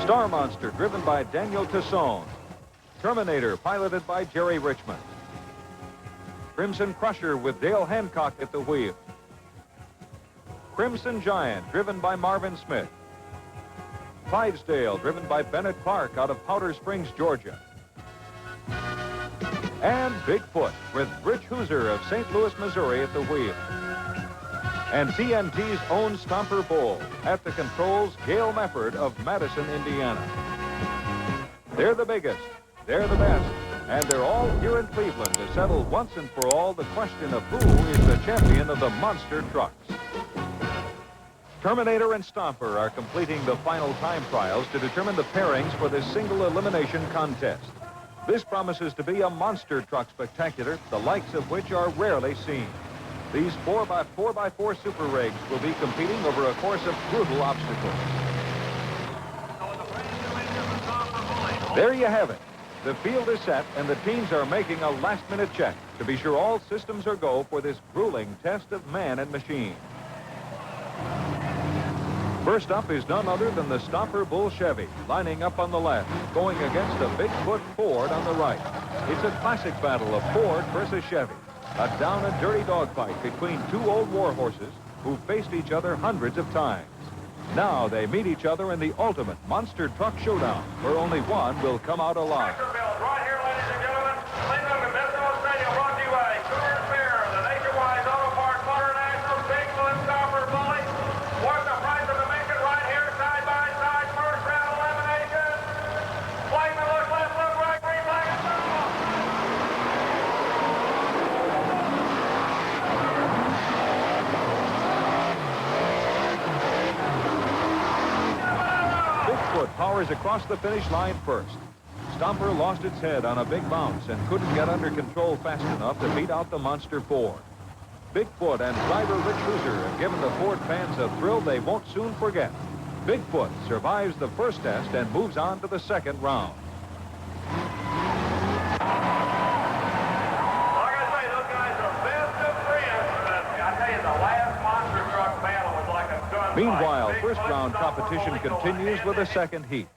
Star Monster, driven by Daniel Tassone. Terminator, piloted by Jerry Richmond. Crimson Crusher with Dale Hancock at the wheel. Crimson Giant, driven by Marvin Smith. Clydesdale, driven by Bennett Clark out of Powder Springs, Georgia. And Bigfoot, with Rich Hooser of St. Louis, Missouri at the wheel. And TNT's own Stomper Bull, at the controls, Gail Mefford of Madison, Indiana. They're the biggest, they're the best, and they're all here in Cleveland to settle once and for all the question of who is the champion of the monster trucks. Terminator and Stomper are completing the final time trials to determine the pairings for this single elimination contest. This promises to be a monster truck spectacular, the likes of which are rarely seen. These 4x4x4 super rigs will be competing over a course of brutal obstacles. There you have it. The field is set and the teams are making a last-minute check to be sure all systems are go for this grueling test of man and machine. First up is none other than the Stomper Bull Chevy, lining up on the left, going against a Bigfoot Ford on the right. It's a classic battle of Ford versus Chevy, a down-and-dirty dogfight between two old war horses who faced each other hundreds of times. Now they meet each other in the ultimate monster truck showdown, where only one will come out alive. Right here, ladies and gentlemen, Cleveland and Bethel Stadium brought to you by Coors Beer, the nationwide auto parts motor national Bigfoot Stomper Bully. Worth the price of admission right here, side by side, first round elimination. Flaming look left, look right, green flag and blue. Bigfoot powers across the finish line first. Stomper lost its head on a big bounce and couldn't get under control fast enough to beat out the monster Ford. Bigfoot and driver Rich Hooser have given the Ford fans a thrill they won't soon forget. Bigfoot survives the first test and moves on to the second round. Like I say, those guys are best of friends. I tell you, the last monster truck battle was like a gunfight. Meanwhile, first round competition continues with a second heat.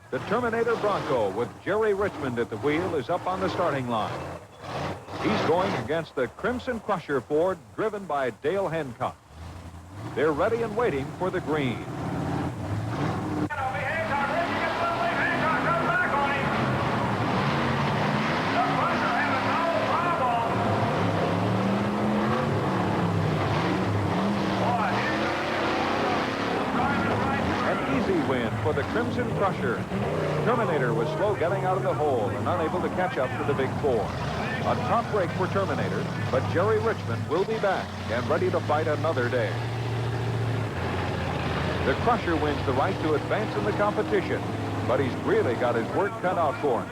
The Terminator Bronco with Jerry Richmond at the wheel is up on the starting line. He's going against the Crimson Crusher Ford driven by Dale Hancock. They're ready and waiting for the green. An easy win for the Crimson Crusher. Terminator was slow getting out of the hole and unable to catch up to the big Ford. A top break for Terminator, but Jerry Richmond will be back and ready to fight another day. The Crusher wins the right to advance in the competition, but he's really got his work cut out for him.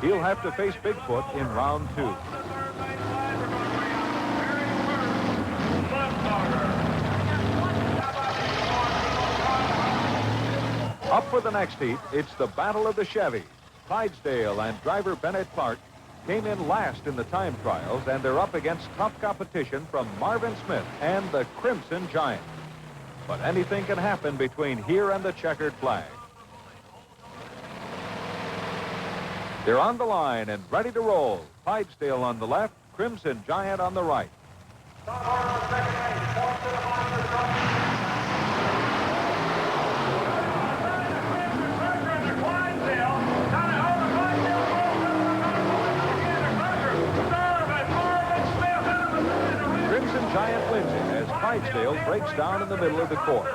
He'll have to face Bigfoot in round 2. Up for the next heat, it's the Battle of the Chevys. Clydesdale and driver Bennett Clark came in last in the time trials, and they're up against tough competition from Marvin Smith and the Crimson Giant. But anything can happen between here and the checkered flag. They're on the line and ready to roll. Clydesdale on the left, Crimson Giant on the right. Giant wins it as Clydesdale breaks down in the middle of the course.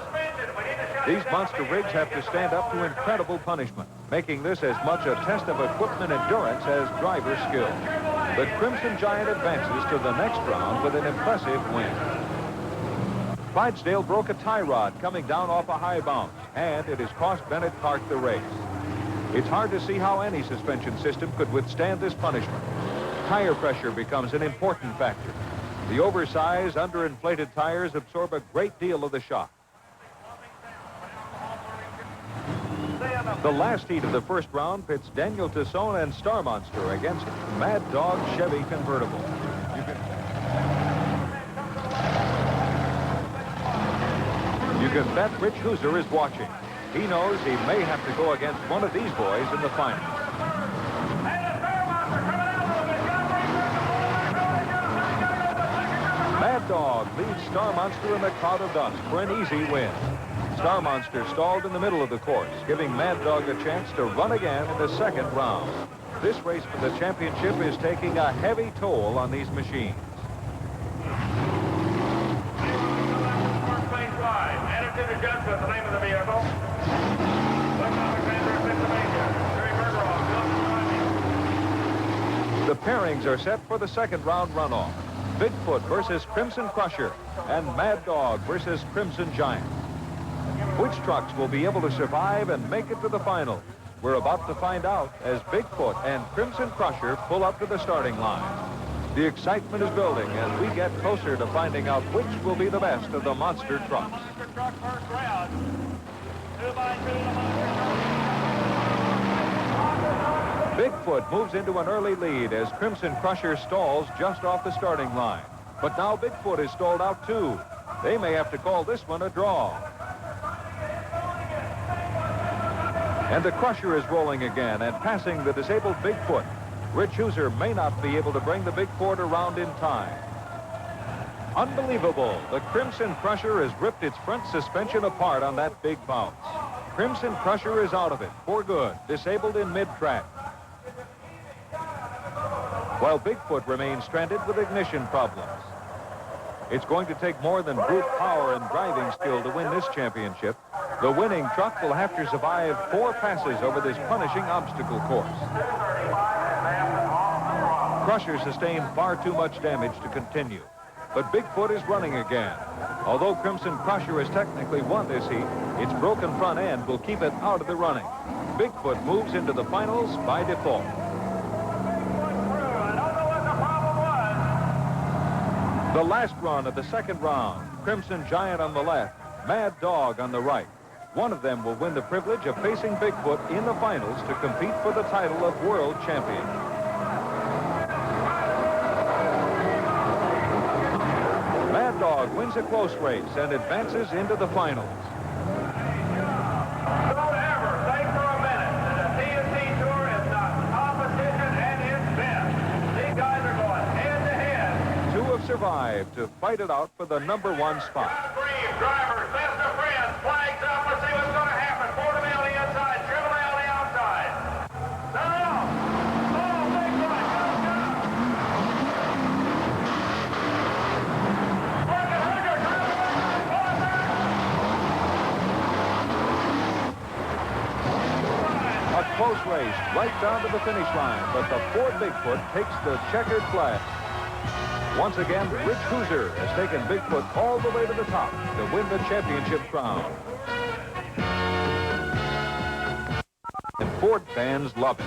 These monster rigs have to stand up to incredible punishment, making this as much a test of equipment endurance as driver skill. The Crimson Giant advances to the next round with an impressive win. Clydesdale broke a tie rod coming down off a high bounce, and it has cost Bennett Clark the race. It's hard to see how any suspension system could withstand this punishment. Tire pressure becomes an important factor. The oversized, underinflated tires absorb a great deal of the shock. The last heat of the first round pits Daniel Tassone and Star Monster against Mad Dog Chevy Convertible. You can bet Rich Hooser is watching. He knows he may have to go against one of these boys in the final. Mad Dog leads Star Monster in the cloud of dust for an easy win. Star Monster stalled in the middle of the course, giving Mad Dog a chance to run again in the second round. This race for the championship is taking a heavy toll on these machines. Attitude Adjustment, the name of the vehicle. The pairings are set for the second round runoff. Bigfoot versus Crimson Crusher and Mad Dog versus Crimson Giant. Which trucks will be able to survive and make it to the final? We're about to find out as Bigfoot and Crimson Crusher pull up to the starting line. The excitement is building as we get closer to finding out which will be the best of the monster trucks. Monster truck first round. 2x2 Bigfoot moves into an early lead as Crimson Crusher stalls just off the starting line. But now Bigfoot is stalled out too. They may have to call this one a draw. And the Crusher is rolling again and passing the disabled Bigfoot. Rich Hooser may not be able to bring the big Ford around in time. Unbelievable. The Crimson Crusher has ripped its front suspension apart on that big bounce. Crimson Crusher is out of it for good, disabled in mid-track. While Bigfoot remains stranded with ignition problems. It's going to take more than brute power and driving skill to win this championship. The winning truck will have to survive 4 passes over this punishing obstacle course. Crusher sustained far too much damage to continue. But Bigfoot is running again. Although Crimson Crusher has technically won this heat, its broken front end will keep it out of the running. Bigfoot moves into the finals by default. The last run of the second round, Crimson Giant on the left, Mad Dog on the right. One of them will win the privilege of facing Bigfoot in the finals to compete for the title of world champion. Mad Dog wins a close race and advances into the finals. Don't ever think for a minute that a TNT Tour is not competition at its best. These guys are going head-to-head. 2 have survived to fight it out for the #1 spot. Drivers, best of friends, flags up. Let's see what's going to happen. Ford on the inside, Chevrolet on the outside. No. Oh, big one. Go. Look at Hunter. A close race right down to the finish line, but the Ford Bigfoot takes the checkered flag. Once again, Rich Hooser has taken Bigfoot all the way to the top to win the championship crown. And Ford fans love it.